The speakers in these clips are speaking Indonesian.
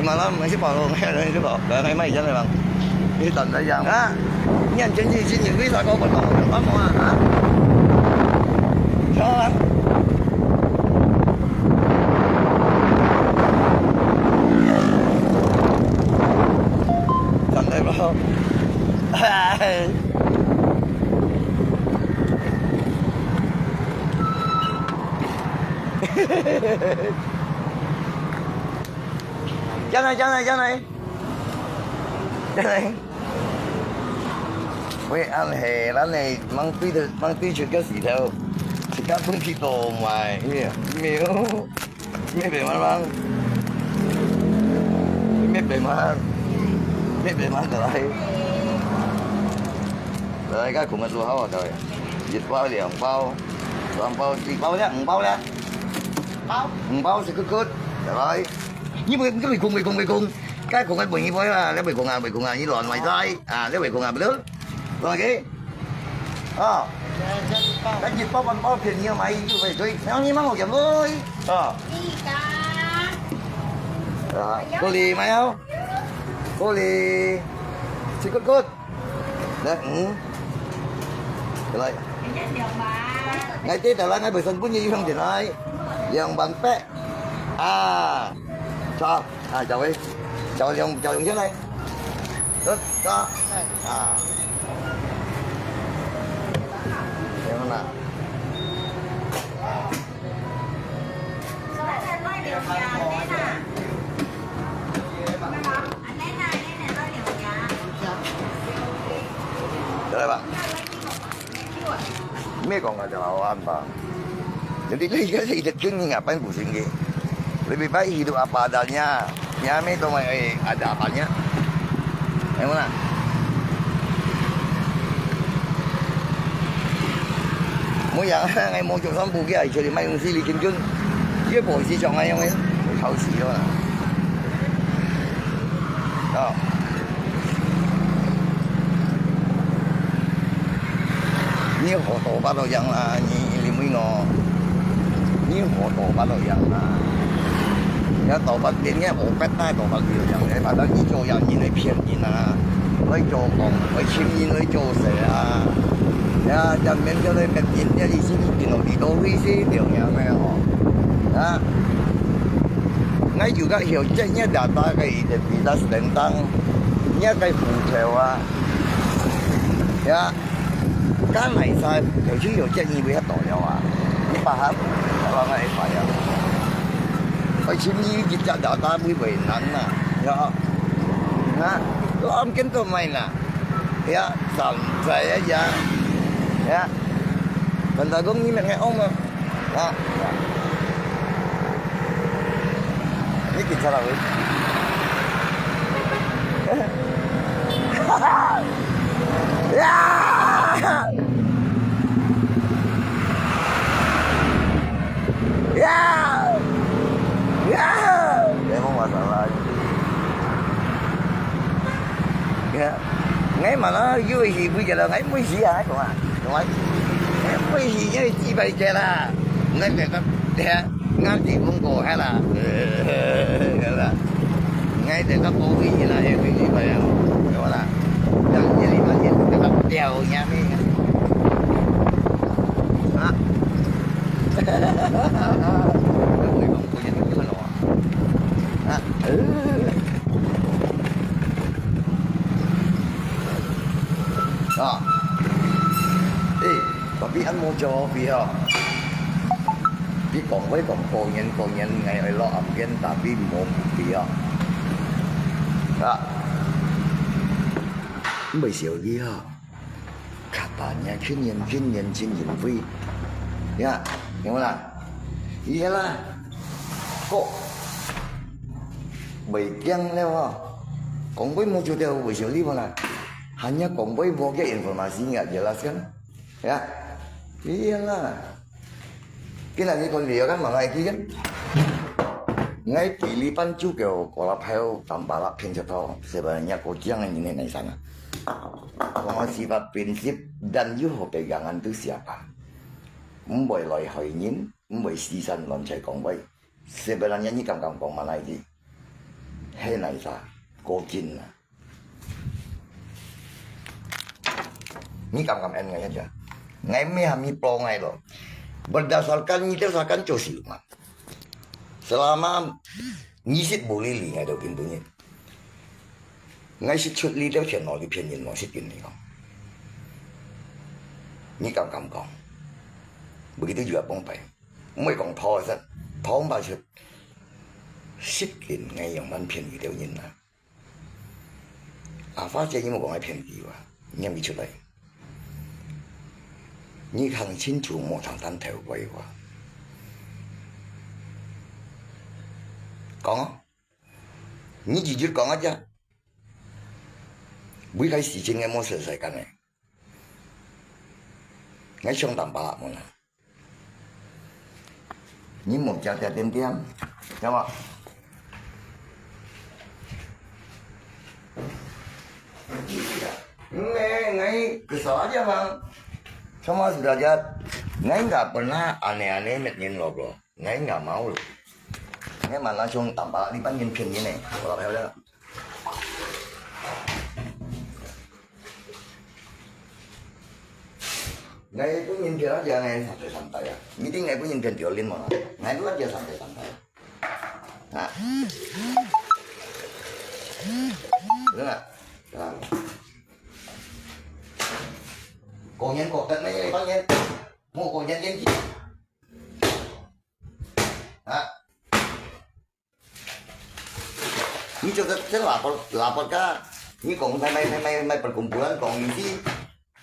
Malam masih follow ngay itu kok. Ngày mai chân này bằng. Đi tận đây rằng á. Nhân chân gì xin những cái sao có vận động được lắm không ạ? Cho lắm. Tận đây bro. Chân này, chân này, chân này. Chân này.喂，按係咱嚟掹對出個時頭，食間風氣度埋咩咩病乜乜，咩病乜咩病乜就係，大家cùng ăn luôn hả trời, vịt bao liền bao, toàn bao chỉ bao nhá, bao nhá, bao sẽ cứ rồi, nhưng mà cái bị cùng, cái cùng anh bình như vậy là nó bị cùng như lòn ngoài dây, nó bị cùng bị lớn. Rồi cái cái dịp bao phiền như mày chứ phải tôi nó như mắm một chậm ơi cô lì mày không cô lì xin cốt đấy rồi ngày tết là ngày bữa xuân cũng như không thì nói dòng bằng pé cho chào đi chào dòng trước đây tốt cho mana? Đây bang. Ini kok nggak jalan bang. Jadi lihat hidup ini ngapain pusing gitu. Lebih baik hidup apa adanya. Nyame itu ada apanya. Yang mana? Mỗi giờ ngày một chỗ xóm bù kia cho thì mấy công ty đi kinh doanh, cái bộ市場係咁樣，好市咯。你河道不到人啦，你每我，你河道不到人啦，有道不掂嘅河北帶道不了人，你覺得你做人你去騙人啊，去做工去簽人去做事啊。Ya, jangan kalau kerjanya di sini di Nori sih dia yang ngay juga hiểu trách data cái identitas tentang nhớ cái phụ theo ya cái này sai hiểu chứ hiểu trách nhiệm với hết tội nhau你paham kalau nggak payah phải chim như kita data với về nắng ya lo om kiến mày nè ya santai aja ya bentar gue nyimak kayak om ya ini kita lalu ya ya ya emang masalah ya ngay mà nó vui gì bây giờ là ngay mới gì hả các bạn nói em mới gì như chị bày kia là ngay để các ngang chị cũng cổ hay là ngay để các cô gì là em cái gì vậy đó là đằng gì mà nhìn các đèo nha mi đó người bông cô nhìn cái lọ đó tapi anh mau jawab ya di kongwei konyen ngày lo amgen tapi mau dia bây giờ dia katanya Jin Wei ya gimana iyalah kok bagian lewat kongwei mau jawab bây giờ di mana hanya kongwei bawa informasi nggak jelas kan ya iyalah cái này như con rìa kan mà ngay kia kan ngay Pilipan juga kalau heo tanpa lah pinjau sebenarnya kocang ini nih sana kalau sifat prinsip dan yuho pegangan itu siapa memboy loy hoinin memboy sisan loncai kongboy sebenarnya ini kampung mana ini 難晒，過肩啦。Ini kam-kam aja. Ngai me hami pro ngai lo. Berdasarkan siluman. Selama ngisit boleh li ngai do pintunya. Ngai sit chut li do chen no li pian yin no sit yin ni kong. Ini kam-kam kong. Begitu juga Pong Pai. Mới còn thò ra, thò ba chut. Sit yin ngai yang man pian yi do yin na. Phát triển những một con ai pian yi wa, nhắm đi chut lại. 你看清楚莫长单头鬼话，講啊！你直接講啊啫，每個事情嘅冇實際緊嘅，我相當白門啊！你冇加點點，有冇？Ngai kesal aja bang. Sama sudrajat, ngai nggak pernah aneh-aneh metnyin lo bro, ngai nggak mau lo, ngai malah langsung tambah lipan yin pian ini, kalau kayak udah, ngai itu yin pian aja ngai santai-santai ya, meeting ngai pun yin pian diolin malah, ngai itu aja santai-santai, nah, dengar, nah. Cô nhân cổ tận mấy bao nhiêu mua cổ nhân gì hả ini coba lapor kah ini kong may perkumpulan kong ini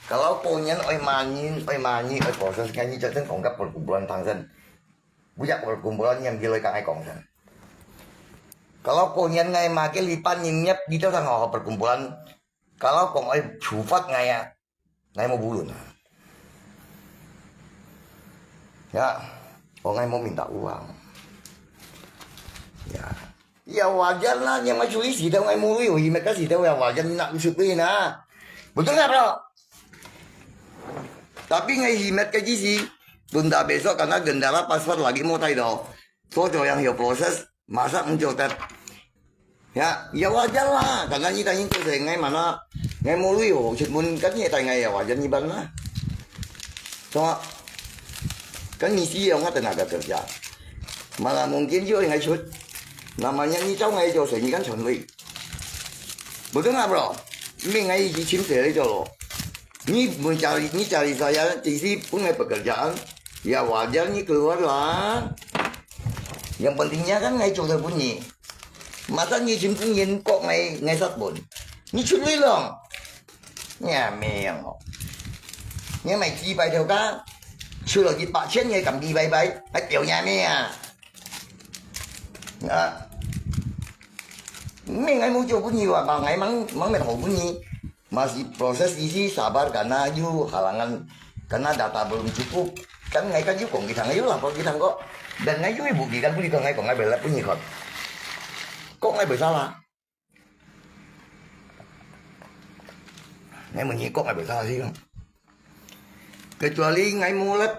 kalau ponyan oi mani oi proses kan ini coba kong kap perkumpulan tangsan buyak perkumpulan yang giloi kang ai kong san kalau ponyan ngai make lipan nyep gitu sang perkumpulan kalau kong oi cufat ngai ya ngai mau bunuh, ya, orang ngai mau minta uang, ya wajar lah, yang macam ini sih, ngai mau luih, mereka sih tahu ya wajar nak usutin nah, betul nggak bro? Tapi ngai himet kaji sih, tunda besok karena gendala paspor lagi mau tahu dong, so yang hiu proses, masa mencotet, ya wajar lah, karena ini tanya tuh saya ngai mana. Ngai mau lui oh, chut mun kan ni tai ngai ya wajar ni bang lah. Sama kan ngisi yang tenaga kerja. Malah mungkin juga ngai chut. Namanya ni cháu ngai cho sering kan chuẩn bị. Betul nggak bro? Ini ngai di cimte itu loh. Ni cari saya sisi pun ngai pekerjaan. Ya wajar ni keluar lah. Yang pentingnya kan ngai cho bunyi. Masa ni cimte kok ngai sát bun. Ni chut lui lòng. Nhà mèo nhưng mày chi bài theo cá chưa là gì bạc chết nghe cầm đi bay hãy tiểu nhà mẹ mấy ngày mua cho cũng nhiều à bằng ngày mắng mày thầu cũng nhiều masih proses isi sabar karena you halangan karena data belum cukup kan ngày kan you cùng kita ngayu lah kalau kita kok dan ngayu ibu kan pun kita ngayu kok ngai bela punya kok ngai bersalah ngai menyi kok ngai bersalah sih kan kecuali ngai mulet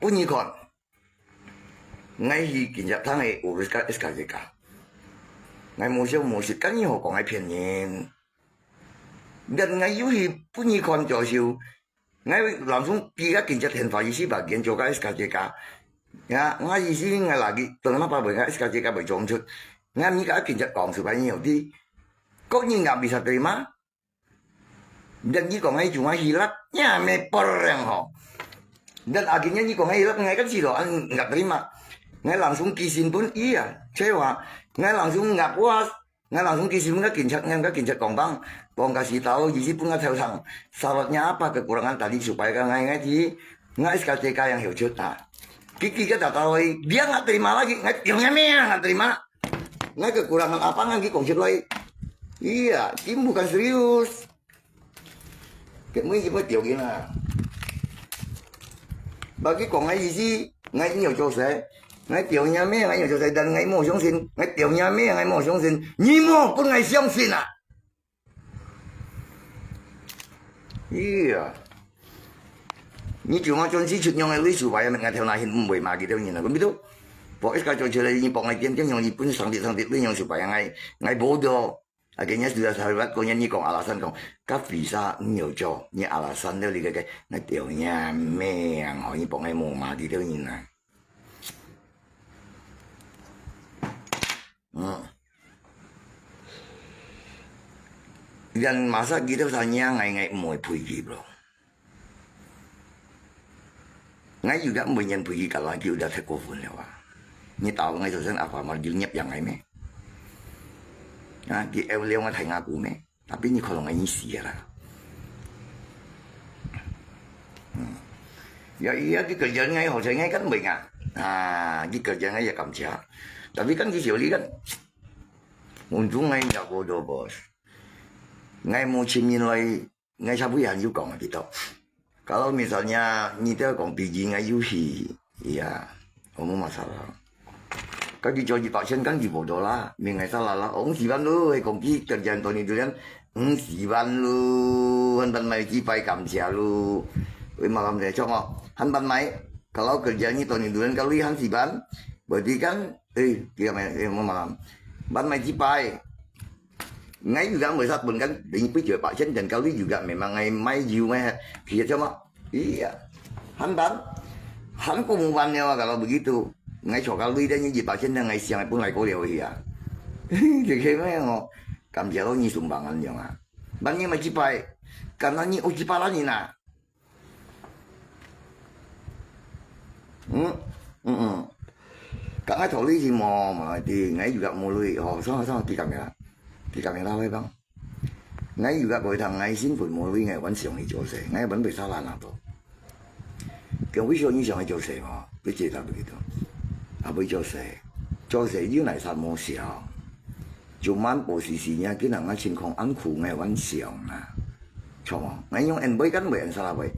punya kon ngai kinjak tangai urus SKJK ngai musik kan yo kok ngai pian yin dan ngai yuhi punya kon cho siu ngai langsung kira kinjak henfa isi bagian juga SKJK ya ngai isi ngai lagi kenapa ngai SKJK berjongcut ngai mika kinjak kong supaya di kok ni nggak bisa terima dan ni kok ngai cuma hilatnya meper yang ho dan akhirnya ni kok ngai hilat ngai kan siloan nggak terima ngai langsung kisin pun iya cewa ngai langsung nggak puas ngai langsung kisin pun nggak kinjak kong kasih tahu jisi pun nggak tahu sang syaratnya apa kekurangan tadi supaya kan ngai ngai SKTK yang hiucut nah kiki kita tahu dia nggak terima lagi ngai piongnya nggak terima ngai kekurangan apa ngai kong lagi iya kim bukan serius cái mấy điều kia là ba cái còn ngay gì gì ngay nhiều chỗ sẽ ngay tiểu nhà mấy ngay nhiều chỗ sẽ đần ngay mua xuống xin ngay tiểu nhà mấy ngay mua xuống xin nhị mua cũng ngay xuống xin à như chủ mà chọn chỉ chụp nhau ngay lấy chủ bài mình ngay theo này hiện mười mà gì đâu nhìn là cũng biết đâu pokoknya kalau jadi ini pokoknya tiang-tiang yang pun santit-santit itu yang supaya ngai bodoh. Akhirnya sudah sahabat kau nyanyi kau alasan kau kau bisa nyojo ni alasan dia lihat kayak ngai tiangnya yang ini pokoknya mau mati dia ini nah. Dan masa kita tanya ngai mau pergi bro. Ngai juga menyen pergi kalau lagi udah terkufur ya wah. Ini tahu ngai sesuatu apa mau nyep yang ngai me. Nah, di ewel ngai thay ngaku me. Tapi ini kalau ngai isi lah. Ya iya di kerjaan ngai hoseng ngai kan banyak. Nah, di kerjaan ngai ya kamcia. Tapi kan di sini kan untung ngai nggak bodoh bos. Ngai mau cimin lagi ngai sabu yang juga nggak gitu. Kalau misalnya kita kong pergi ngai yuhi, iya, kamu masalah. Kalau dicoba pasien kan dibodoh lah, mengai salah lah. Ông siban lu, kong pergi kerjaan Tony durian, siban lu, hanban mai cipai kamcia lu. Malam saya congok, hanban mai. Kalau kerjanya Tony durian kalau ihan siban, berarti kan, dia malam, ban mai cipai. Ngay juga saat pun kan dengan picture Pak Chen dan kali juga memang ngay mai jiu mai kia cuma iya han kumubannya kalau begitu ngay kali dia nyi Pak Chen dan ngay siang pun ngay kau lihat iya jadi memang kam jalo nyi sumbangan yang bannya mai cipai karena nyi uji pala nyi na các thổ lý gì mà thì ngay juga mulai sao di kamera. Di kamera vậy bang. Ngay juga bồi thằng ngay xin phụ mulai ngay vẫn sòng đi做事, ngay vẫn bị sao lan nào đó. Cái ví dụ như sòng đi做事mà, biết gì là begitu. Bị做事要嚟實冇時候，做晚posisinya kita ngay情況安苦ngay vẫn sòng à.錯嘛? Ngay yung en boy kan boy en salah boy.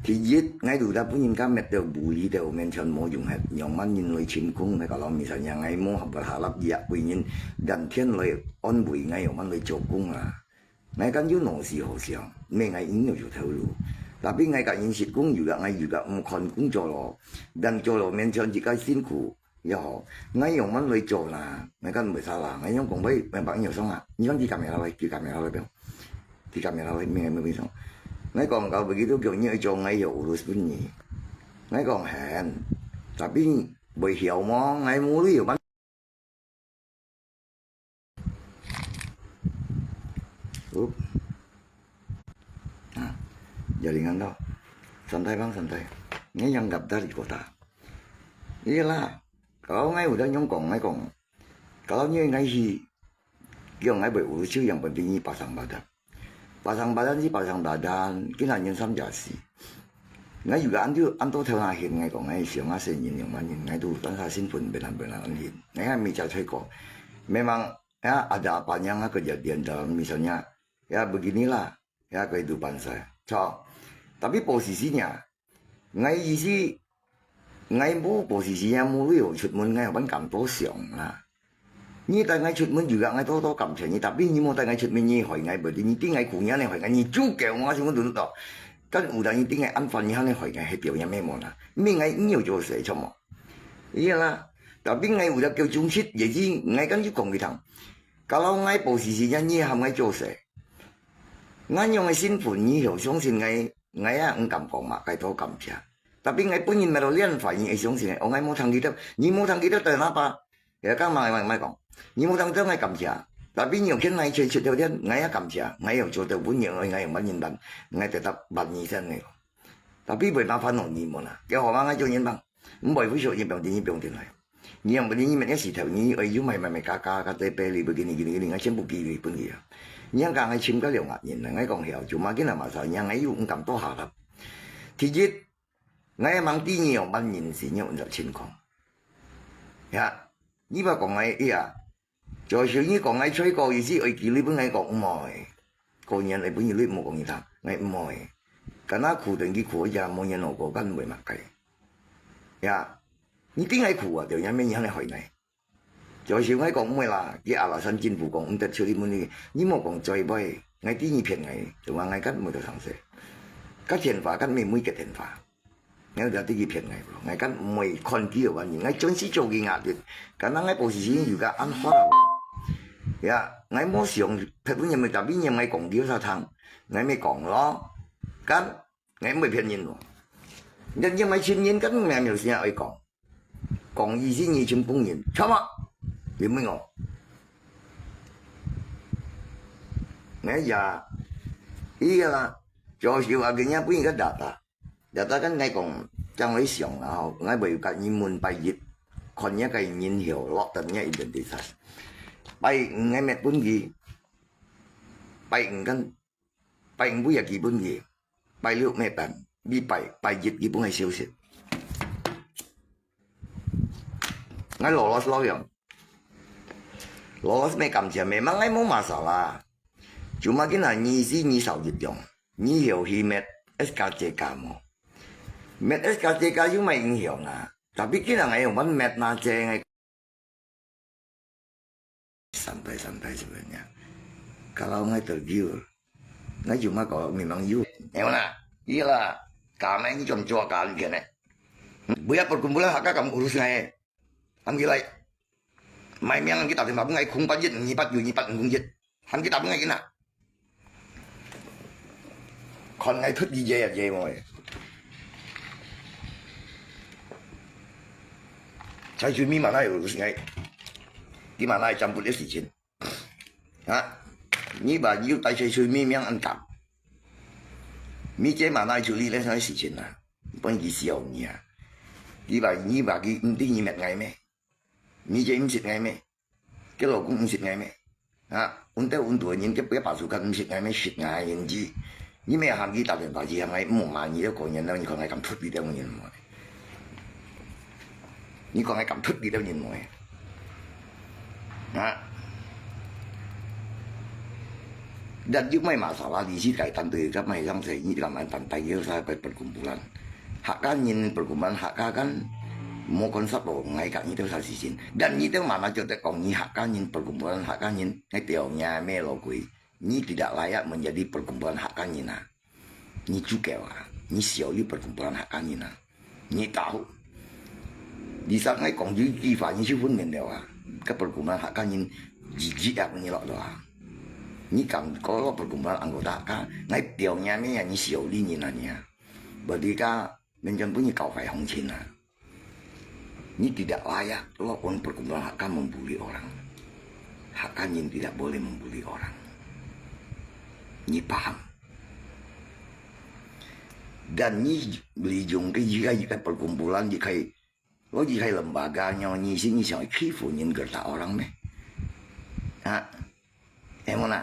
Thì giết ngay đủ đã punya kami itu bully itu mention mau dùng hết yang mana nhìn lời chim cung này kalau misalnya ngay mau berharap dia punya dan thiên lời on bui ngay yang mana lời chọc cung lah ngay kan you know sih hosiang ngay ini juga tahu tapi ngay kan ini cung juga ngay juga mukon cung jolo dan jolo mention jika辛苦ya ngay yang mana lời chọc lah ngay kan bersalah ngay yang kong boy memang nhiều xong à như di kamera lagi di kamera lagi memang bisa ngay còn kalau begitu kiểu cho ngay hiểu urus bunyi ngay còn hẹn tapi bởi hiểu mà ngay mua hiểu bán jaringan đâu santai bang santai ngay yang gặp dari kota iyalah kalau ngay udah nyongkong ngay còn kalau ngay gì kiểu ngay bởi urus chứ yang penting ini pasang badan sih pasang badan, kita hanya samjasi. Ngay juga antu terlahir ngay kok ngay siang ngasih yang mana ngay tu kan hasil pun benar-benar anhin. Ngay kami cakap kok, memang ya ada apanya nggak kejadian dalam misalnya ya beginilah ya kehidupan saya. Tapi posisinya ngay isi ngay bu posisinya mulai cuma ngay vẫn cảm tố siang lah. Như tại ngay chụp mình juga ngay to cầm chén như tapi như một tại ngay chụp mình như hỏi ngay bởi vì như tiếng ngay cụ nhà này hỏi ngay như chú kẹo mà chúng nó đúng đó các ủ đại như tiếng ngay ăn phần như này hỏi ngay hay biểu nhà mẹ mòn à mình ngay nhiều chỗ sẽ cho mà ý là tapi ngay ủ đại kêu chúng xít vậy chứ ngay cái cùng cái thằng kalau ngay bộ gì như ham ngay chỗ sẽ ngay nhiều ngay xin phụ như hiểu xuống xin ngay ăn cầm còn mà cái to cầm chén tapi ngay pun nhìn mà đồ liên phải như xuống xin ngay mau thằng đi đâu tới apa ya kan mai kong nhưng mà thằng đó ngay cầm chả tapi nhiều khi ngay chơi theo đến ngay cầm chả ngay ở chỗ đầu vốn nhiều ngay mà nhìn bằng ngay từ tập bằng như thế này tapi bởi bao phân hồn nhìn mà cái họ mang ngay cho nhìn bằng không bởi ví dụ như 병 này nhiều mà đi như mình cái gì theo như ở dưới mày cá tê pe li begini ngay trên bukit li pun dia nhưng càng ngay chim cái liều ngạt nhìn ngay còn hiểu cuma cái nào mà sợ nhưng ngay cũng cầm to hạ lắm thì giết ngay mang tí nhiều ban nhìn gì nhiều là情况呀你把講ngay iya在小姨講ngay吹過意思，我叫你本ngay講唔係，個人你本要你冇講嘢談，ngay唔係，咁啊苦定啲苦就冇人攞過根會默計，呀，你點解苦啊？就因咩嘢你害你？在小ngay講唔係啦，啲阿拉新政府講唔得少啲乜嘢，你冇講再bay，ngay啲嘢騙ngay，就話ngay根冇得嘗試，cái tiền phá cái mình mới cái tiền phá， ngay udah tinggi骗ngay bro ngay kan mày con kia và những ngay chân sĩ cho cái ngạt được karena ngay posisi juga unfollow ya ngay mau siang thật với nhà mày tapi nhà mày còn kia sao thằng ngay mày còn lo kan ngay mày骗人咯nhân nhà mày chuyên nhân kan mày nhiều chuyện ai còn gì gì như chim bông nhân chăm á điểm mới ngọ ngay giờ ý là cho sự ở cái nhà bữa cái data kan ngay còn trong lấy sòng là họ ngay bởi cái nhìn muốn bài dịch còn nhớ cái nhìn hiểu lọt tận nhớ identitas bài ngay mẹ bún gì bài kan bài bây giờ kỳ bún gì bài liệu mẹ bạn bị bài dịch gì bún hay siêu xịt ngay lolos lo yang lolos mẹ cầm chè mẹ mang ngay mau masalah cuma kena ngisi ni sao dịch dong ni hiểu hi mẹ SKCK mo mẹ SKCK chứ mày hiểu nè tapi kena ngay yang mẹ na chè ngay santai sebenarnya kalau ngay tergiur ngay cuma kalau memang you mana iyalah karena ini cuma kali gini buat perkumpulan hak kamu urus ngay ambil lại mày miang kita terima ngay khung pat nyipat khung dịch hắn kita ngay kena còn ngay thức gì dễ rồi sai chuyện mi mà này urus ngay di mana campur dia sicin ha ni ba you tai sai mi miang ăn cặp mi chế mà này xử lý lên sai sicin à bọn gì xỉu nhỉ di ba cái đi ni mệt ngày mẹ mi chế im xịt ngày mẹ cái lỗ cũng xịt ngày mẹ ha tuổi những cái bà su cần xịt ngày mẹ xịt ngày những gì你咩行幾搭人大字係咪唔萬二一個人啦？你講係咁出啲啲人喎，你講係咁出啲啲人喎，啊！dan juga mai masalah di sini kaitan tuh kan mai yang saya ini dalam pantai itu saya perkumpulan hak kan mau konsep loh ngai kan itu saya sisin dan itu mana coba kong ni hak kan perkumpulan hak kan ngai tiaunya melo kui ni tidak layak menjadi perkumpulan hak kan nah ni juga wah ni siapa perkumpulan hak kan nah ni tahu di saat ngai kong jadi fa ni sih pun mendewa ke perkumpulan hak kan jijik aku ni loh doa ni kan kalau perkumpulan anggota kan ngai tiaunya ni siapa ni nanya berarti kan menjemputnya kau phải hong chin nah ini tidak layak walaupun perkumpulan hak kan membuli orang hak kan tidak boleh membuli orang ni paham dan ni beli jung cái jika perkumpulan jika lembaganya ni sini siapa khifu ni gerta orang meh ha emang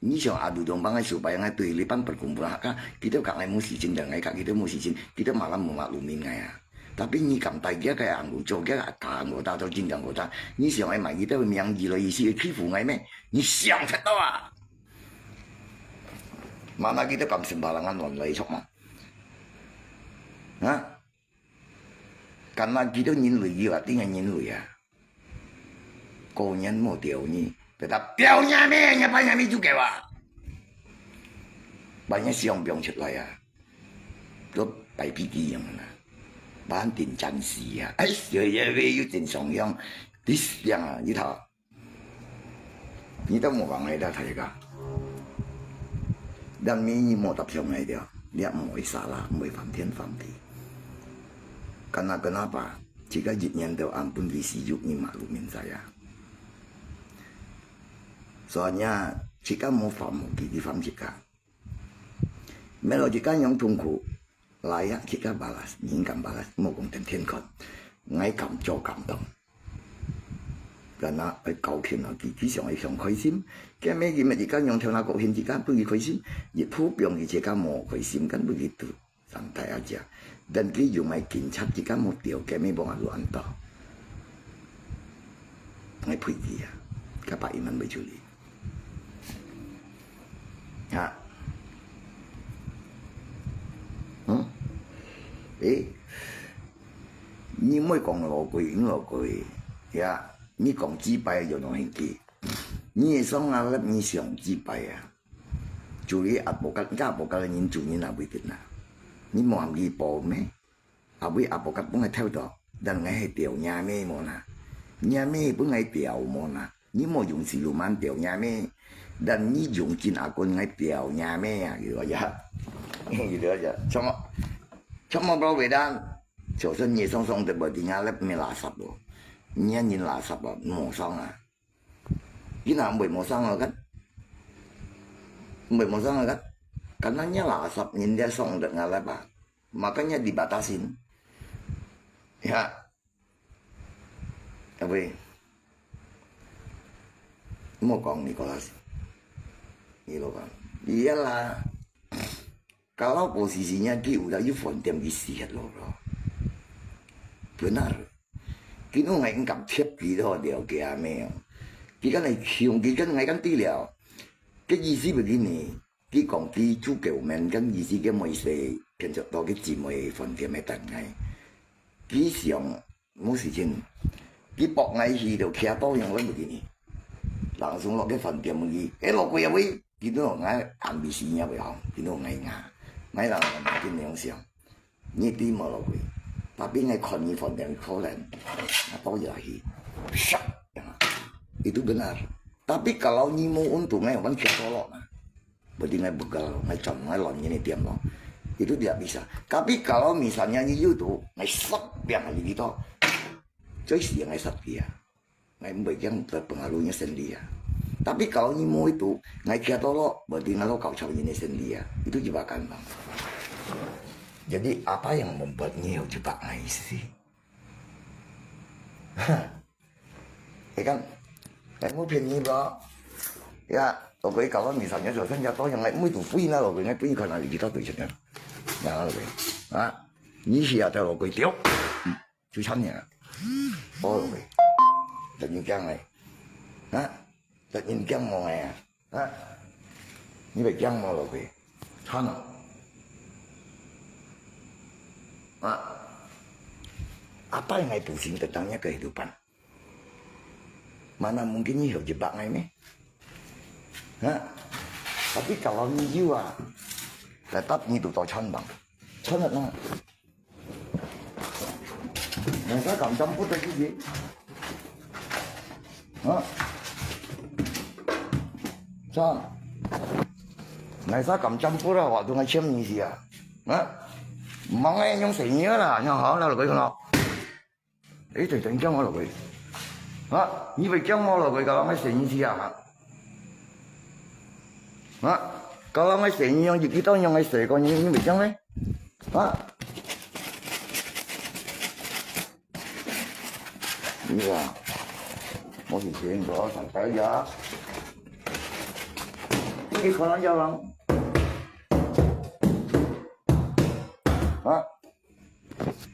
ni siapa adu domba supaya ngai tuilipan perkumpulan hak kan kita kak ngai mesti cin dan ngai kak kita mesti cin kita malah memaklumin ngai ya tapi ni kam tai dia kayak anggota anggota atau jin anggota ni siapa mai kita yang gila isi khifu ngai meh ni siang fet tahu mana kita kam sembarangan online sok mah ha karena kita nhìn lùi gì tiếng Anh nhìn lùi à cô nhân một điều nhỉ tetap điều nhà mẹ nhà ba nhà mẹ chú kêu à banyak siang biang chết lại à lo bài PPT yang mana bản tin chân sĩ à ấy giờ về yêu tin song yang this yang à như thà你都冇講你都睇噶。dan ini mau tập trung này dia mau salah mau phạm thiên phạm地karena kenapa jika jitnya tahu ampun visi ini maklumin saya soalnya jika mau faham di faham jika melo jika yang tunggu layak jika balas ingin balas mau konten thiên kon ngay cảm cho cảm động karena cầu thiên là chỉ想開心，嘅咩嘢咪而家用跳那國慶之間不如開心，亦普遍而且家冇開心kan begitu santai aja dan kita cuma kincat jika mau tiaw kami bawa lu antar ngai pergi ya kapa iman bejuli ya ni mới còn lộ quỷ ya你講擊敗就弄興起，你係想啊，你想擊敗啊，就你阿無甲人做你那袂得啦，你冇含伊報咩？ Abi apokat pun ngai theo đó, dan ngai tiểu nhà mê nhà mê pun ngai tiểu ni mau dùng siluman tiểu nhà mê, dan ni dùng jin akun ngai tiểu nhà mê gitu aja, gitu aja. Cuma bawa bedan, jadi ni song tu berarti ngalap melasap lo, ni lasap lo, mosang kita ambil mosang kan, karena ni lasap ni dia song tu ngalap makanya dibatasin. Ya, tapi mau kong Nicholas, gitu kan? Iyalah, kalau posisinya dia udah Fontaine istirahat loh, bro. Benar, kita nggak ingin capture gitu dia kayak咩？kita nggak kan tidak, cái意思begini, kita講啲足球面跟意思嘅每事，變咗多嘅字每分點嘅等嘅。佢上冇事情，佢博藝戲就企多樣嗰啲，人送落嘅飯店嘅，落去又會見到我眼鼻屎入去行，見到我牙人見兩上，呢啲冇落去，但邊係困嘅飯店可能多嘢戲，itu benar. Tapi kalau ni mau untungnya kan kita tolak, berarti ngai begal, ngai com, ngai lon ini tiap lo. Itu tidak bisa. Tapi kalau misalnya ni itu ngai sok yang lagi gitu, jadi sih ngai sok dia, ngai bagian terpengaruhnya sendiri. Tapi kalau ni mau itu ngai kita tolak, berarti ngai lo kau coba ini sendiri. Itu jebakan bang. Jadi apa yang membuat Nyiu jebak ngai sih? Ya kan? Mau phiền đó, ya, rồi kalau misalnya dosen jatuh yang lain itu pui lah, rồi ngay pui karena kita tuh cina, ya rồi, ini sih ada rồi tiếu, chú chăn nhá, rồi, tự nhiên căng này, tự nhiên căng mò này, như vậy căng mò rồi, chăn, apa yang itu pusing tentangnya kehidupan? Mana mungkin Nyiu jebak ini? Tapi kalau Nyiu tetap Nyiu tao chân bằng, chân là nó. Người ta cầm chăm phút là cái gì? Sao? Người ta cầm chăm phút là họ tụi ngay xem gì à? Mong em nhung sĩ nhớ là nhau họ là cái nào? Ý thì tỉnh trong họ là cái. Như vậy trong mô là vậy kalau nggak sih siapa? Kalau nggak sih yang kita yang nggak sih, kalau như vậy trong đấy, như là một chuyện đó thành cái giá, cái khó nói giao lắm,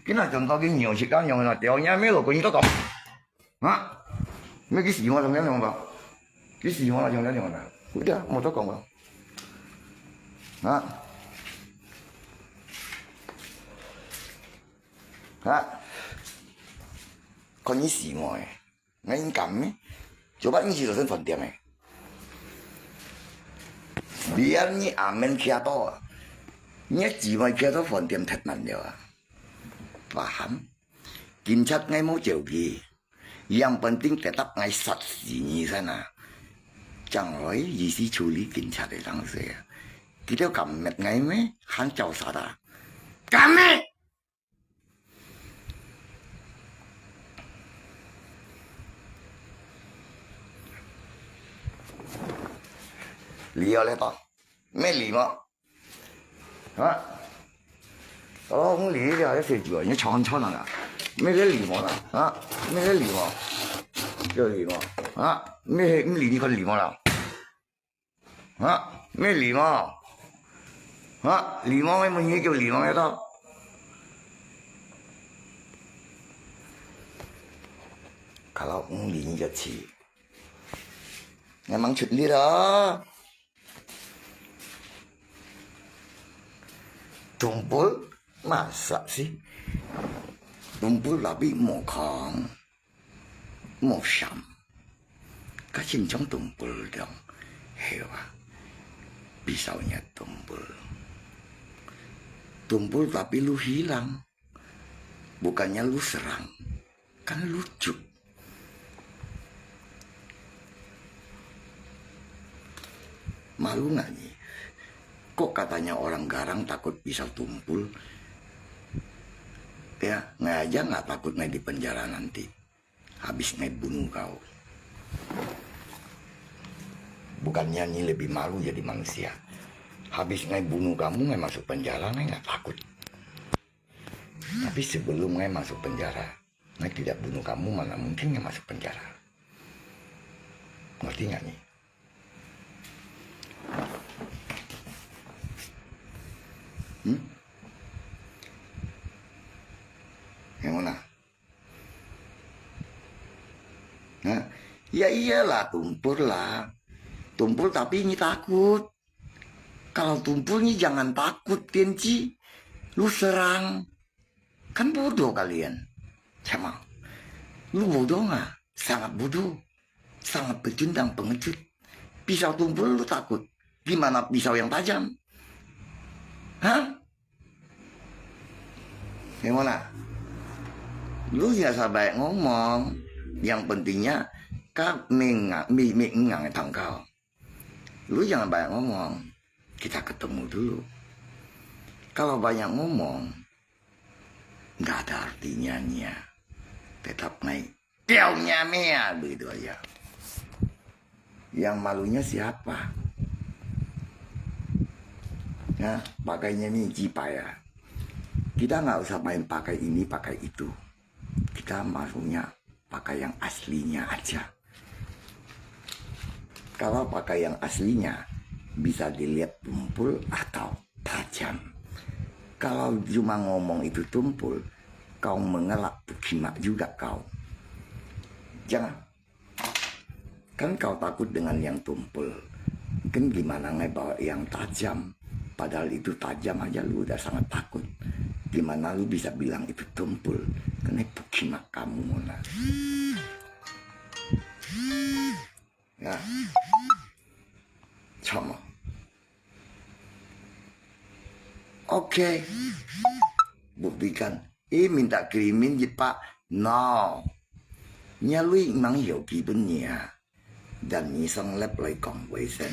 cái này chúng ta cái nhiều sự cá nhân là tiểu nhá mấy lỗ cũng có cộng, mấy cái gì mà trong đấy không vào, cái gì mà trong đấy không vào, udah một số cộng vào, còn những gì mà ngay cảm ấy, chỗ bạn những gì là thân phận tiền này, biar như amen kia to, nhất gì mà kia to phần tiền thật mạnh điều paham, kiểm tra ngay mỗi chiều gì. Yang penting tetap ngai sat sini sana. Chẳng nói gì si xử lý kiểm tra để rằng gì. Kita cầm mệt ngay mấy hắn chào sao ta. Cầm mệt. Lý ở đây to. Mấy lý mà. Không lý thì phải chữa như chọn chọn à. Mấy cái lý mà mấy cái lý mà cái lý mà mấy cái lý đi con lý mà nào mấy lý mà lý mà mấy mình kêu lý mà cái đó kalau lý như vậy thì memang chuyện lý đó tumpul masa sih tumpul tapi mau khang mau sam kacing trong tumpul dong hewa pisaunya tumpul tapi lu hilang bukannya lu serang, kan lucu. Malu nggak nih? Kok katanya orang garang takut pisau tumpul? Ya, nggak aja nggak takut naik di penjara nanti. Habis naik bunuh kau. Bukannya nih lebih malu jadi manusia. Habis naik bunuh kamu nggak masuk penjara, nggak takut. Tapi sebelum nggak masuk penjara, nggak tidak bunuh kamu, mana mungkin nggak masuk penjara. Ngerti nggak nih? Yang mana? Nah, ya iyalah tumpul lah. Tumpul tapi ini takut. Kalau tumpul ini jangan takut, Tienci. Lu serang. Kan bodoh kalian. Sama. Lu bodoh nggak? Sangat bodoh. Sangat pecundang, pengecut. Pisau tumpul lu takut. Gimana pisau yang tajam? Hah? Yang mana? Lu biasa baik ngomong. Yang pentingnya kami ngang tangkal. Lu jangan banyak ngomong. Kita ketemu dulu. Kalau banyak ngomong, nggak ada artinya nih. Tetap naik. Piaunya mea begitu aja. Yang malunya siapa? Nah, pakainya nih cipa ya. Kita nggak usah main pakai ini, pakai itu. Kita maksudnya pakai yang aslinya aja. Kalau pakai yang aslinya, bisa dilihat tumpul atau tajam. Kalau cuma ngomong itu tumpul, kau mengelak bukimak juga kau. Jangan. Kan kau takut dengan yang tumpul. Kan gimana ngebawa yang tajam? Padahal itu tajam aja lu udah sangat takut. Gimana lu bisa bilang itu tumpul? Kena bukimak kamu Mona. Ya. Sama. Oke. Buktikan. Minta kirimin Pak. No. Nhà lui mang hiểu kỳ bên nhà. Dan nhi sang lép lại còn với sen.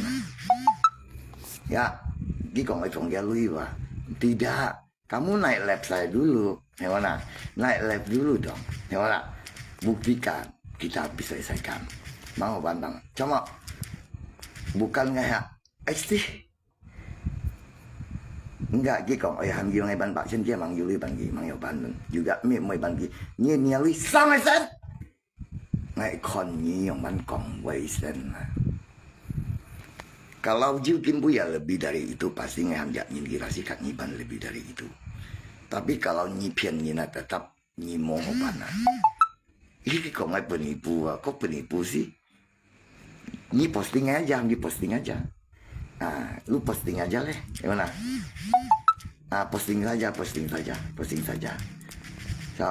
Ya. Di còn lại phòng gia lui và. Tidak. Kamu naik lab saya dulu. Gimana? Naik lab dulu dong. Gimana? Buktikan. Kita bisa selesaikan. Mau bantang. Cuma. Bukan kayak. Sih. Enggak, cái còn hàng gì ngay ban bạc trên kia mang du lịch ban gì mang nhiều ban juga mấy ban gì như nhà lui sang hay sen ngay còn nhiều ban còn quay sen. Kalau Jukin Bu ya lebih dari itu pasti nggak nyindirasi kak nyiban lebih dari itu. Tapi kalau nyipian nyina tetap nyimo pana. Ini kok nggak penipu? Kok penipu sih? Nyi posting aja, di posting aja. Nah, lu posting aja leh, gimana? Nah, posting saja. So,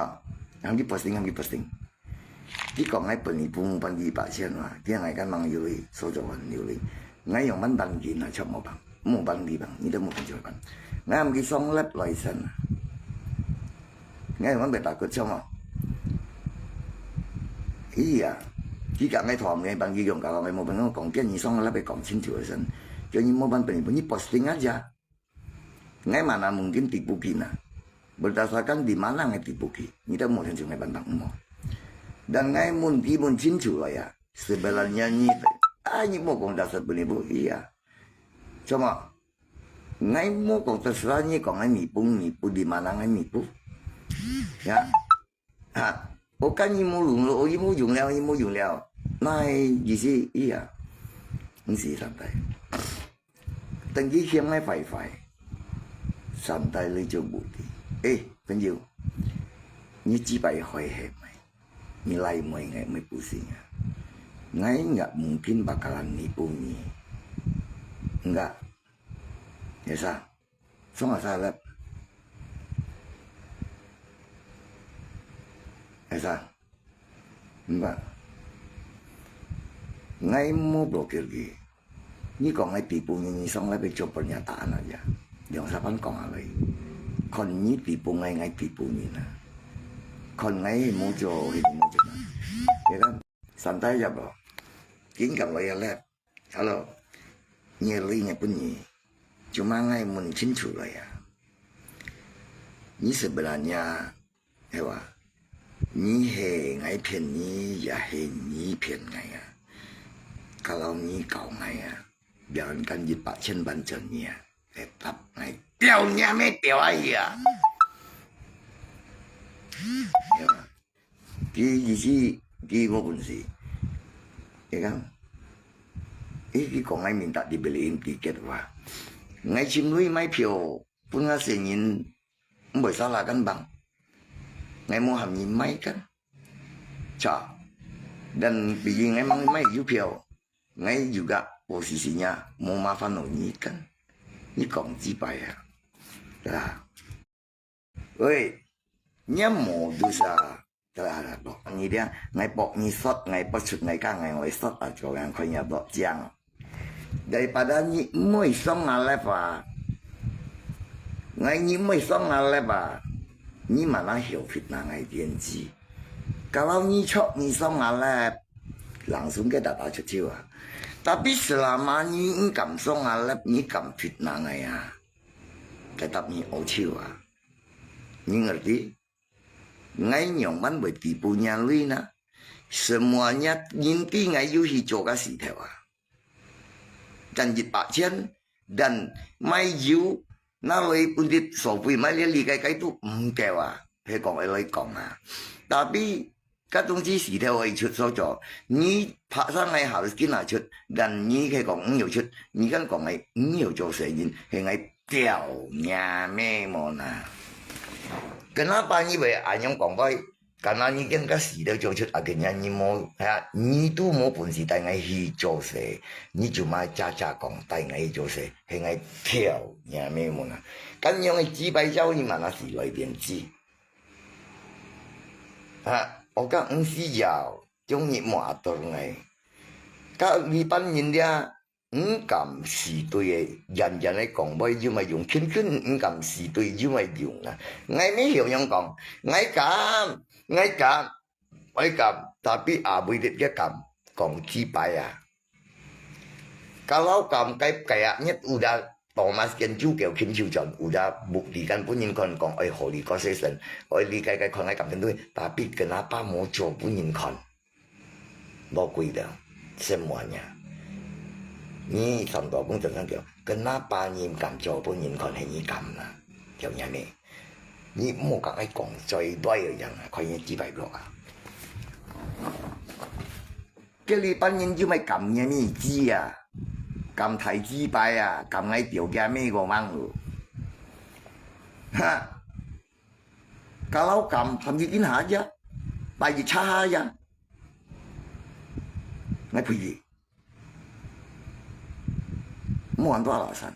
yang di posting. Di kok ngai penipu panji Pak Sian lah, dia ngai kan mang yuli, sojawan yuli. Ngai yang man bangi na chop mau bangi bang, ni dah mau penjualan. Ngai am song lep license. Ngai man takut sama. Iya, jika ngai thom ngai bangi yung kalau ngai mau bangun kong kian ni song lep kong chin jualan. Jadi mau penipu ini posting aja. Ngai mana mungkin tipu kina. Berdasarkan di mana ngai tipu ki. Kita mau senjung ngai bantang mau. Dan ngai mun cincu lah ya. Sebenarnya nyi mau kong dasar penipu iya. Cuma ngai mau kong terserah nyi kong ngai nipu di mana ngai nipu. Ya. Bukan nyi mau yung liao. Nai gisi iya. Ini santai. Tenggi khiêm ngay phải santai lấy cho bụi. Bên yêu như chỉ bay hỏi hẹp mày nilai mày ngay pusing ya. Ngai nggak mungkin bakalan nipu nih. Enggak. Ya sa. So nggak salah. Ya sa. Enggak. Ngai mau blokir gitu. Ini kok ngai tipu nyi xong lại cho pernyataan aja. Jangan sapan kong alai. Kon nyi tipu ngai tipu nyi na. คนไงมูโจเห็นมูโจเดี๋ยวกันสันตายจับกินกับอะไรแล้วkalau nyerinya bunyi cuma ngai mencincu lah ya ni sebenarnya hewa ni he ngai pian ni ya he ni pian ngai ya kalau ni kau ngai ya biarkan jipak chen ban chen ni ya tetap ngai tiaunya me tiau aja ya di ngô bun si ya kan cái còn ai mình đặt đi beliin tiket wa ngay chim nuôi máy phiếu pun nga sẽ nhìn bởi sao là căn bằng ngay mua hàm nhìn máy kan cha dan biji ngay mang máy yu phiếu ngay juga posisinya mau mafan ni kan ni còn chi bài à là ơi nhắm mồ du sa là bọc như thế ngay bọc như sót ngay bắt chụp ngay cả ngay ngoài sót ở chỗ ngay coi nhà bọc giang daripada ni moi song alepa ngai ni moi song alepa ni mana hiểu fitna ngai tiên ji kalau ni chok ni song alep langsung ke dapat cuci wa tapi selama ni kam song alep ni kam fitna ngai ya tetap ni oci wa ni ngerti ngai nyong man bởi tipunya lui na semuanya inti ngai yu hijau kasih tewa dan jipak chen dan mai yu na lei pundit sopi mai li kai tu kewa he kong ai lei kong à tapi các đồng chí sĩ theo ấy chút số cho ni phát sang ngày hảo cái nào chút dan ni cái kong nhiều chút ni cái kong ấy nhiều chỗ sẽ nhìn he ngày tiểu nhà mẹ mòn à kenapa ni vậy anh em kong coi karena ni kan kasi dah jauh akhirnya ni mau ni tu mau pun si tai ngai hi jauh se ni cuma caca kong tai ngai jauh se he ngai tiao nya me mo na kan yang ngai ji bai jauh ni mana si lai bian ji o ka ng si jauh jong ni mo ator ngai ka li pan nhìn dia cảm sĩ tuổi dần dần ấy còn bây giờ mà dùng khinh khinh cảm sĩ tuổi giờ mà dùng là ngay mấy hiểu nhau còn ngay cả tapi bây giờ cái cảm còn chi bài à kalau cảm cái kayaknya udah Thomas Kenju kiểu khinh chiu chọn udah buktikan pun nhìn còn ai holy conversation ai li cái con ai cảm thấy tapi kenapa mau coba pun nhìn con bao quý dah semuanya ni trong đó cũng từng kiểu kenapa nhìn cảm cho bố nhìn còn hay nhìn cảm là kiểu nhà này ni một cái còn chơi đôi ở rằng coi như chỉ bài đó à cái li ban nhìn chứ mày cảm nhà này chi à cảm thấy chi bài à cảm ngay tiểu gia mấy個mang rồi ha kalau cảm thậm chí tin hả chứ bài gì cha chứ ngay phải gì mua很多老山，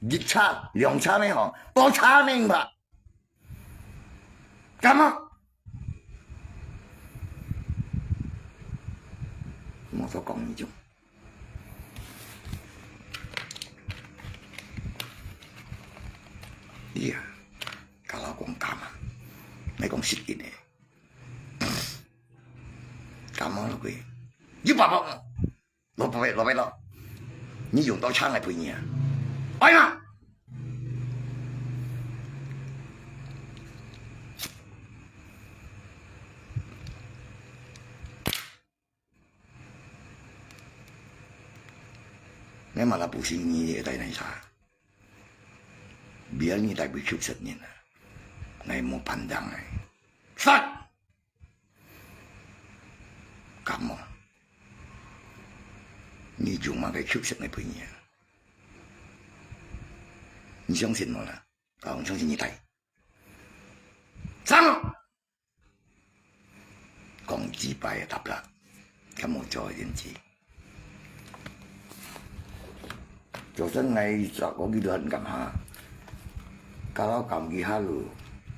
一叉两叉没好，多叉命吧？干嘛？我所講呢種，iya kalau講咁啊，你講實嘅呢？咁啊，老鬼，100攞俾攞。你用刀槍嚟賠你啊！哎呀！你問下布斯尼嘅低泥沙，biar ni tak berkyusat ni na, ngay mo pandang ay, sat, kamu. Ni cuma cái khiêu khích này thôi nhỉ? Ni相信我啦，我相信你睇。生，講自敗就得啦，咁我再點知？做真係實我見到人咁下，kalau kam gi halu,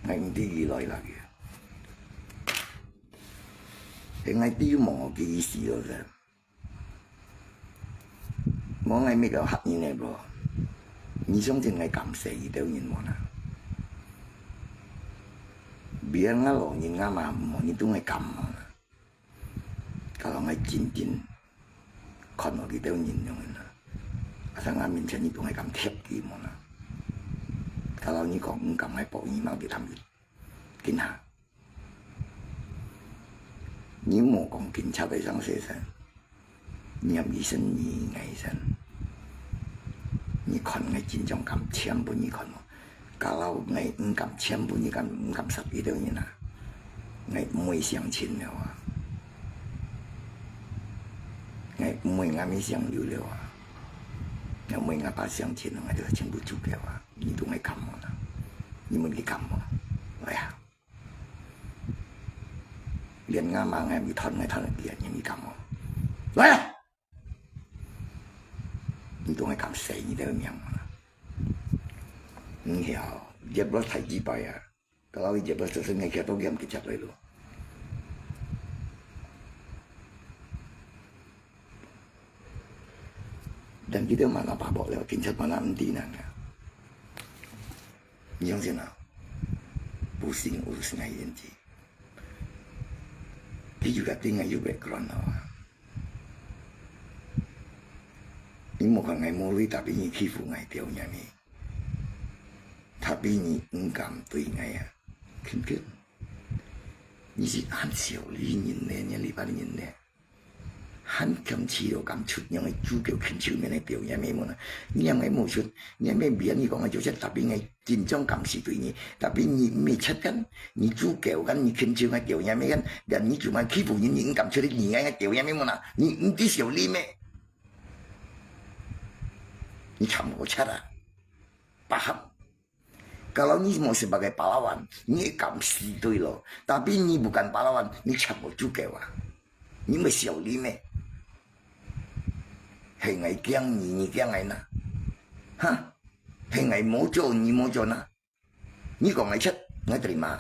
ngay đi gì lời là kìa. Thì ngay tí mò cái ý gì rồi. Mỗi ngày mấy cái hạt như này bro,你相信ngay cảm sẽ gì đâu nhìn mà nào. biar ngalo nhìn ngà mà nhìn tu ngay cầm kalau ngay cincin kon kita nhìn yang mana asal ngamin saya nhìn tu ngay cầm thiệp gimana kalau ni còn cầm ngay bộ ni mau diambil kena ni mau còn kinh cha bây giờ sẽ san nhầm đi sinh ni ngày san ni kon ngay chín trong cầm chiam bu ni kon kalau ngay cầm chiam bu ni cầm sắp đi đâu như nào ngay mùi xiang chín rồi ngay mùi ngà mi xiang lưu lưu ngay mùi ngà ba xiang chín ngay được全部煮掉你都ngay cầm mà你们给cầm mà vậy à liền ngà mà ngay bị thân kia nhưng đi cầm mà vậy à你都ngay cầm谁你都样嘛hiểu dẹp nó thay gì bài à kalau dẹp nó sẽ ngay kia tôi game cái chặt lại luôn dan kita mana pabok lewat kincat mana nanti nana yang sana pusing urus ngai nanti dia juga tinggal di background ini bukan ngai mului tapi ini kifu ngai tiaunya ni tapi ini engkam tu ngai ya kimkin ini si han xiao li nhìn nè nhà li ba nhìn nè hắn cầm chỉ đồ cầm chút nhưng mà chú kiểu khinh chịu mấy này biểu nhà mấy món nhà mấy một chút nhà mấy biển như còn là chỗ chất tapi ngay tin trong cầm sĩ tùy nhỉ tapi nhị mấy chất cắn nhị chú kiểu cắn nhị khinh chịu ngay kiểu nhà mấy cắn dan nhị chú mà khi phụ nhị cầm chưa được nhị ngay kiểu nhà mấy món à nhị tí xíu li mẹ nhị chăm có chất à paham kalau ini mau sebagai pahlawan ini cầm sĩ tùy lo tapi ini bukan pahlawan ini chăm có chú kiểu à ini mới xíu li mẹ hay ngày kiang nhị kiang ngày na ha hay ngày mau cho nhị mau cho na nhị còn ngày chết ngày terima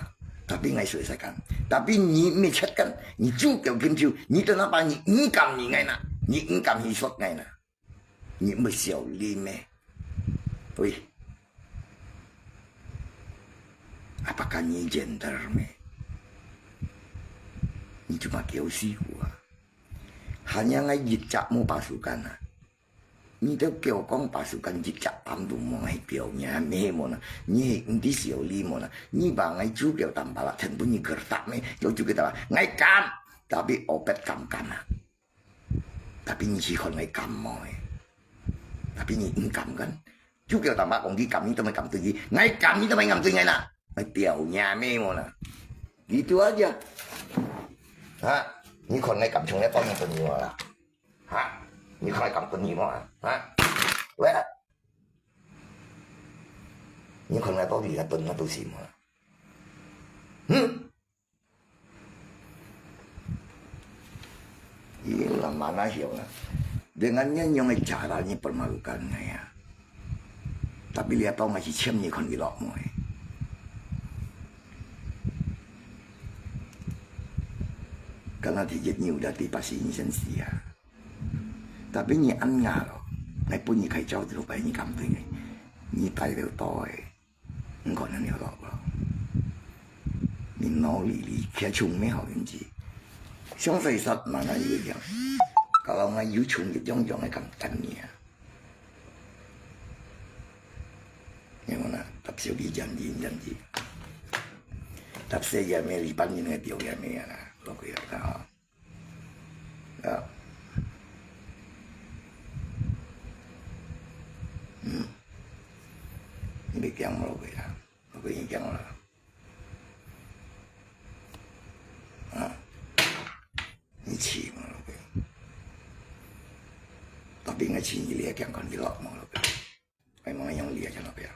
tapi ngày selesaikan tapi nhị mi chết kan nhị chú kiểu kim chú nhị cho nó ba nhị cầm nhị ngày na nhị cầm nhị suốt ngày na nhị mới xỉu li mẹ ui apakah nhị gender me nhị cuma kiểu si gua hanya ngay dịch chặt mu pasukan ni tu kiểu con pasukan dịch chặt tam du mo ngay biểu nhà mẹ mo na ni đi xỉu li mo na ni ba ngay chú kiểu tam bala thành bu ni gertak me yo chú kita ngay cam tapi opet cam tapi ni chỉ còn ngay cam moi tapi ni cam kan chú kiểu tam ba còn đi cam ni tao cam từ gì ngay cam ni tao ngam từ ngay na ngay tiểu nhà mẹ mo na gitu aja ha你看你cầm從一方面頓嘢啦，嚇！你看你cầm頓嘢嘛，嚇！喂，你看你多啲嘅頓啊，到時嘛，Inilah mana siapa? Dengannya yang caranya permalukannya ya. Tapi lihat tau masih ciamnya kan gilok mo. Karena digitnya udah dipasi ini sensia. Tapi ni anya lo, ngai pun ni kai jauh tu pai ni kam tu ni tai leo toi, engkau nanti lo lo. Ni nol li kia chung me hao yun ji. 相對實問係一樣，kalau ngay yếu chung嘅種種係咁真嘅，因為啦，特少啲人字，特些嘢咩日本人嘅調嘢咩啦，落去啦，啊，你講落去啦，落去講啦，啊。 你起嘛咯，tapi nggak sih dia yang kan dilok mau lo, memang yang dia jangan apa ya,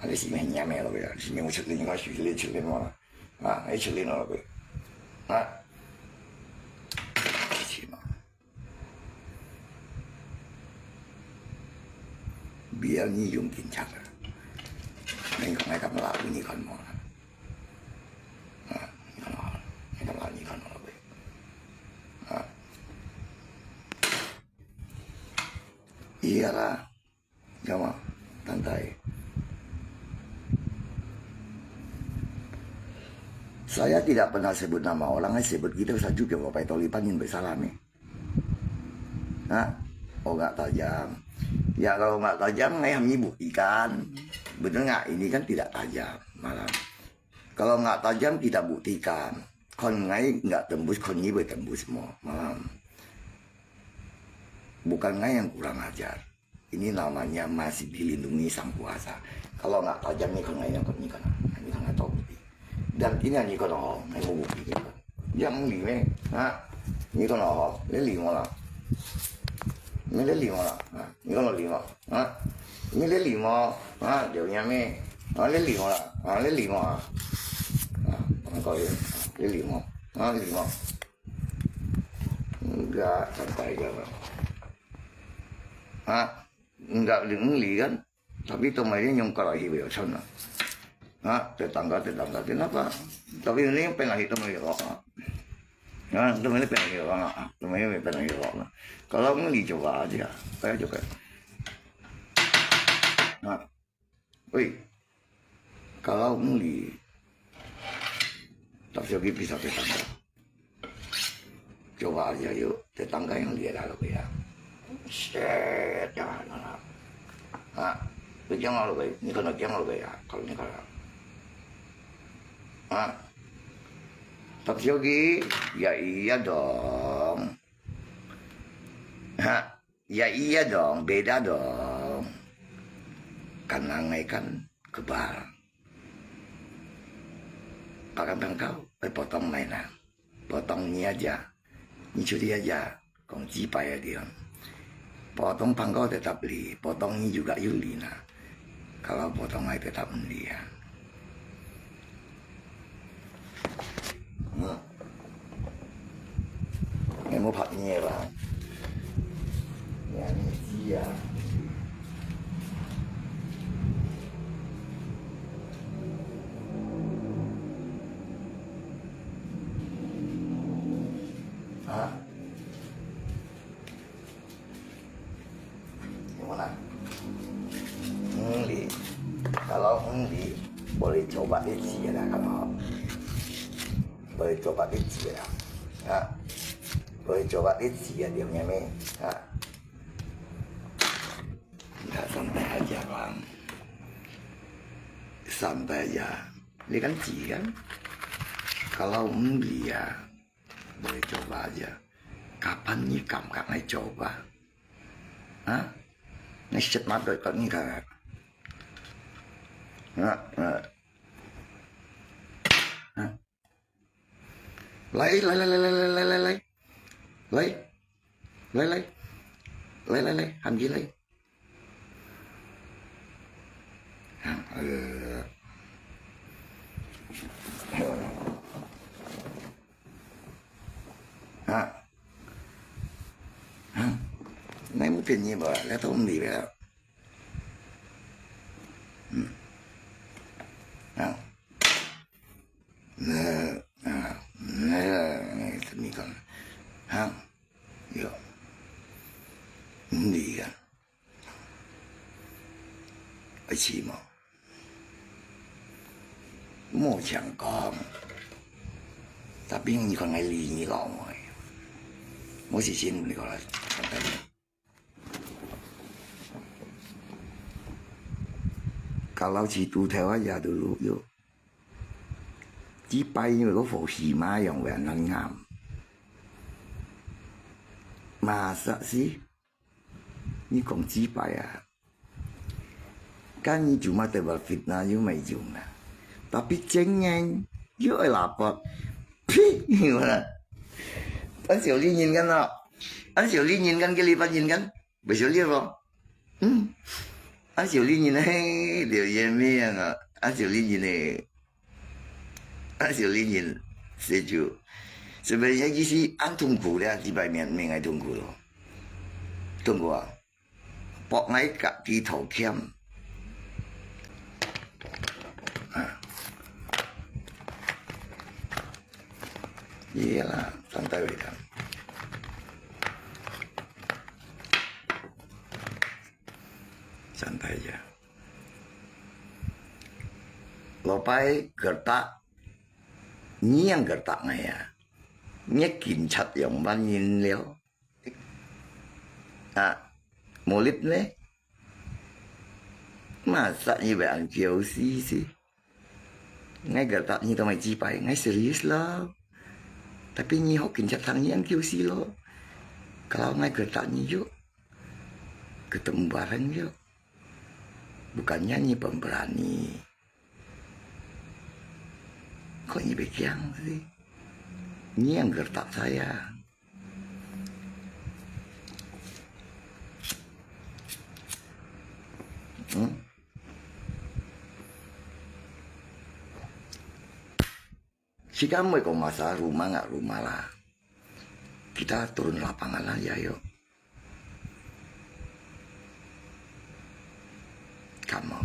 ada sih mainnya melo ya, sih mau celin nggak sih celin mau, celin lo, sih mah, biar ni yung kincak, nggak kamu lalu ni kan mau, ni kan mau. Iyalah, sama santai. Saya tidak pernah sebut nama orang, saya sebut kita usah juga Bapak Tolipanin bersalami. Hah? Oh nggak tajam. Ya kalau nggak tajam, ngayam buktikan. Bener nggak? Ini kan tidak tajam malam. Kalau nggak tajam kita buktikan. Kon ngai nggak tembus, kon ini bertembus semua malam. Bukan ngai yang kurang ajar. Ini namanya masih dilindungi sang kuasa. Kalau nggak tajam nih kon ngai yang kon ini kan nggak tahu bukti. Dan ini hanya kon oh, ngai mau bukti kan. Yang ini, ha? Ini kon oh, ini lima lah. Ini lima lah. Ini kon lima, ha? Ini lima, ha? Điều nhà mẹ, ini lima lah, ini lima. Coi ini lima, lima. Enggak sampai aja bang. Enggak li kan, tapi tomatnya nyongkar lagi beliau sana. Tetangga kenapa? Tapi ini pengen hitam lagi kok. Temennya pengen hitam banget, temennya pengen hitam. Kalau ngeli coba aja, saya juga. Woi, kalau ngeli, tak lagi bisa tetangga. Coba aja yuk, tetangga yang lihat lalu ya. Set, jangan lah. Jangan lalu ini kan jangan lalu ya, kalau ini kalau. Tak lagi, ya iya dong. Ya iya dong, beda dong. Karena ngai kan kebal. Pakai kau, potong mainan. Potong ini aja. Ini curi aja. Kong jipa ya dia. Potong pangkau tetap beli. Potong ini juga Yuli. Nah. Kalau potong ngai tetap beli ya. Ini mau paknya bang. Yang dia. Gimana? Kalau boleh coba isi ya kalau boleh coba isi ya. Boleh coba isi ya dia punya nggak santai aja bang, santai aja. Ini kan kan. Kalau ya boleh coba aja. Kapan nyikam kakak coba? Ngeset madoi kok nih kakak. Lai, Hamji lai. Này muốn tiền gì mà lẽ tôi không đi vậy. Này mình còn yo đi à ở chỉ mà mua chẳng con tapi như còn ngày lì như gọn rồi mỗi chỉ xin mình gọi là kalau situ theo aja dulu yuk. Jipai ini có phổ xì ma yang wenan ngam. Masa sih? Ini kong jipai ya. Kan ini cuma tebal fitnah yuk mai jumlah. Tapi cengeng yuk lapor. Pih, gimana? Anh Tiểu Ly nhìn kan nào? Anh Tiểu Ly nhìn kan cái lipat nhìn kan? Bây giờ lihat rồi. Anh Tiểu Ly nhìn này điều gì mấy à? Anh Tiểu Ly nhìn này. Anh Tiểu Ly nhìn sejuk. Sebenarnya sih an tunggu dia di bagian mengai tunggu loh. Tunggu ah. Pok ngai kak di thau kiam. Iyalah, santai aja. Santai aja. Lopai gertak Nhiên cái tặng này à, nhét kín chặt dòng ban nhìn liêu, một lít đấy, mà sao như vậy anh kiểu gì, ngay cái tặng như tao mày chỉ phải ngay serius lo, tapi nyi hok kín chặt thằng nyi anh kiểu gì lo, kalau ngay cái tặng nyi yuk, ketemu bareng yuk, bukannya nyi pemberani. Kok Nyi Bekiang sih? Nyi yang gertak saya. Si kamu kok masalah rumah nggak rumah lah. Kita turun lapangan aja yuk. Kamu,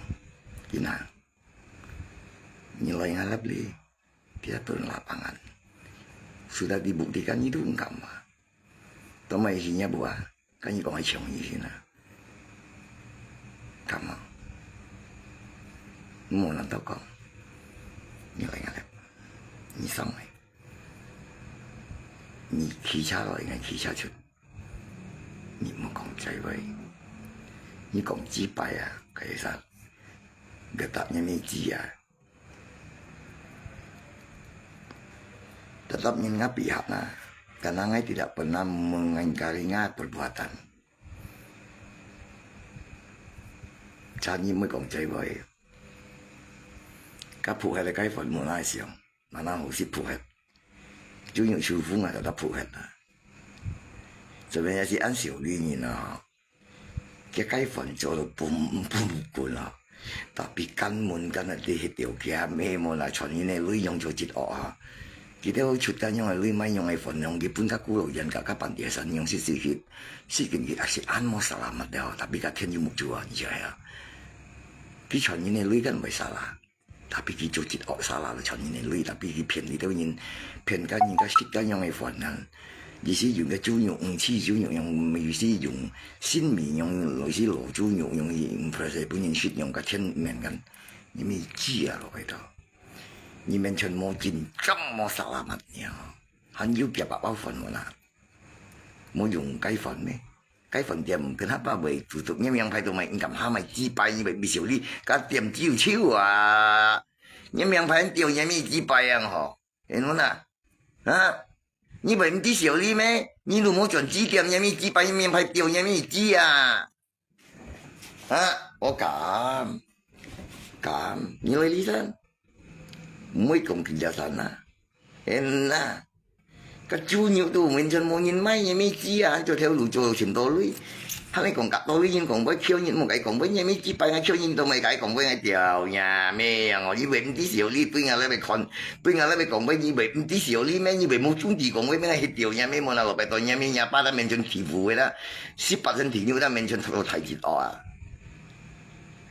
Gina, nyilai ngalap li. Kita turun lapangan. Sudah dibuktikan itu enggak mah. Toma isinya buah. Kan ini kok nggak cium isinya. Kamu. Mau nonton kok. Nilai ngalap. Ini sama. Ini kisah lo ingat kisah cut. Ini mau kong cewek. Ini kong cipa ya. Kayak saat. Getaknya meji ya. Tetap mengingat pihaknya, karena ngai tidak pernah mengingkarinya perbuatan. Chanyi mới còn chơi với, các phụ hệ là cái phần một lai xiong, mà nó hữu sĩ phụ hệ, chủ yếu sư phụ là đã phụ hệ là, cho nên là ăn小利你呢，cái phần做到半啦，特別根本跟係啲條件咩冇啦，傳言你女用做節惡啊。Kita出緊用係女咪用係份用基本嘅古老人家嘅本地神用是事件嘅係按摩沙拉物嘅，特別嘅天要木做啊，而且係啊，佢傳言係女嘅唔係沙拉，特別佢做節惡沙拉，傳言係女，特別佢騙你都人騙緊人家食緊用係份啊，而是用嘅豬肉唔似豬肉用，意思用鮮面用類似羅豬肉用唔係日本人食用嘅天面緊，你咪知啊落去度。你们全冇見這麼沙拉物呀，很要夾白包粉喎啦，冇用雞粉咩？雞粉店唔跟黑包為做做一樣派到咪唔撳下咪支拜以為必少啲，家店招超啊！一樣派掉一咪支拜啊嗬，你講啦啊？你為唔知少啲咩？你都冇轉支店一咪支拜一樣派掉一咪支啊？我咁，你來呢聲？mới cùng kinh gia sản à em na các chú nhiều tu mình chân mua nhìn máy nhà mấy chi à cho theo lũ cho chuyển đồ lưới hắn ấy còn cặp đồ lưới nhưng còn với khiêu nhìn một cái còn với nhà mấy chi bay ngay khiêu nhìn tôi mấy cái còn với ngay tiểu nhà mẹ ngồi như vậy tí xíu đi bây giờ lấy về còn bây giờ lấy về còn với như vậy tí xíu đi mấy như vậy một chung gì còn với mấy cái tiểu nhà mấy mà nào về tôi nhà mấy nhà ba đã mình chân thị phụ vậy đó 18% thị nhiều đã mình chân thâu thay chỉ à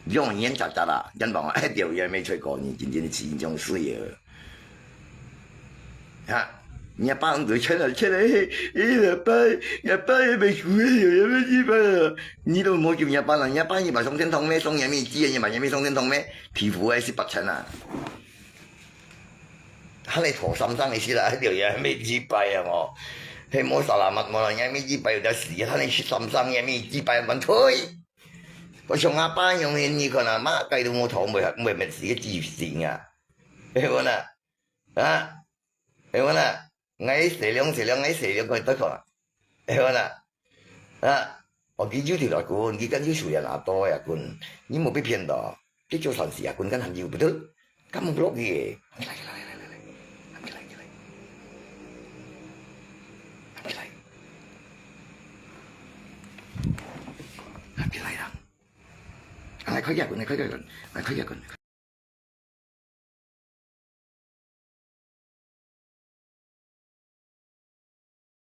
用人雜雜啦，因為我一條嘢未出過，你見見你自然種衰嘢嚇，你一班人出嚟，一班嘢未估有咩知吧？你都冇叫一班人，一班嘢咪送天筒咩？送嘢咩知啊？嘢咪嘢咩送天筒咩？皮膚係18%啊！嚇你陀心生你知啦，一條嘢咩知吧啊我？係冇沙拉物冇啦，嘢咩知吧有得事，嚇你心生嘢咩知吧問推。我上下班用你個啦，媽計到我頭咪自己自線啊！你講啦，你講啦，矮蛇兩個得個，你講啦，我幾招條來管，幾間招數人拿多呀管，你冇被騙到，啲做善事啊管跟行要不得，咁冇落嘅。嚟啦！ 佢一個人，佢一個人。